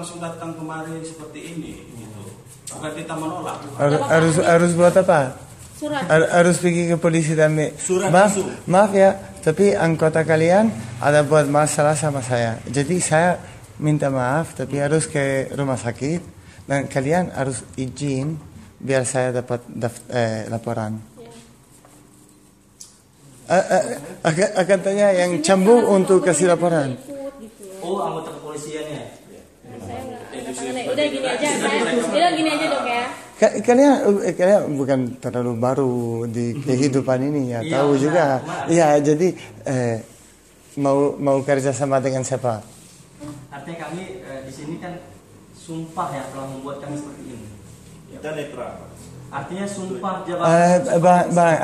langsung datang kemari seperti ini gitu. Bukan kita menolak. Harus buat apa? Surat. Harus pergi ke polisi dan maaf ya, tapi anggota kalian ada buat masalah sama saya. Jadi saya minta maaf, tapi harus ke rumah sakit dan kalian harus izin biar saya dapat laporan. Akan tanya yang cambuk untuk kasih laporan. Oh, anggota kepolisian ya? Udah gini aja, bilang gini aja dok ya. Kalian bukan terlalu baru di kehidupan ini ya, tahu juga. Iya, jadi mau kerja sama dengan siapa? Artinya kami di sini kan sumpah ya telah membuat kami seperti ini. Kita netral. Artinya sumpah jabatan. Bang,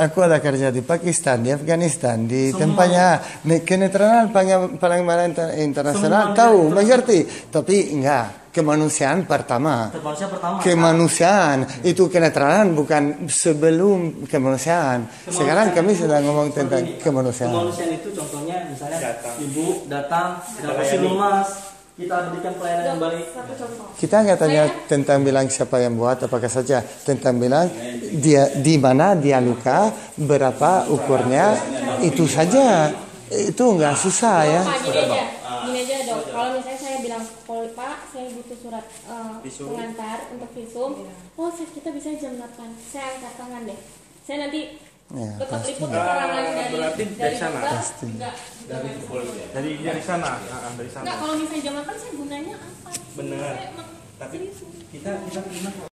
aku ada kerja di Pakistan, di Afghanistan, di tempatnya kenetralan paling internasional, tahu, mengerti. Tapi enggak, kemanusiaan pertama. Kemanusiaan itu kenetralan bukan sebelum kemanusiaan. Sekarang kami sedang ngomong tentang kemanusiaan. Kemanusiaan itu contohnya misalnya ibu datang kasih lemas. Kita berikan pelayanan yang baik. Kita nggak tanya tentang bilang siapa yang buat apakah saja, tentang bilang dia di mana dia luka, berapa ukurnya, itu saja. Itu nggak susah ya. Gini aja dok. Kalau misalnya saya bilang, Pak, saya butuh surat pengantar untuk visum. Oh, kita bisa jam 8. Saya angkat tangan deh. Saya nanti tetap liput keterangan dari sana. Pasti. Dari sana. Enggak, kalau misalnya jam 8 saya gunanya apa? Benar. Tapi kita terima kok.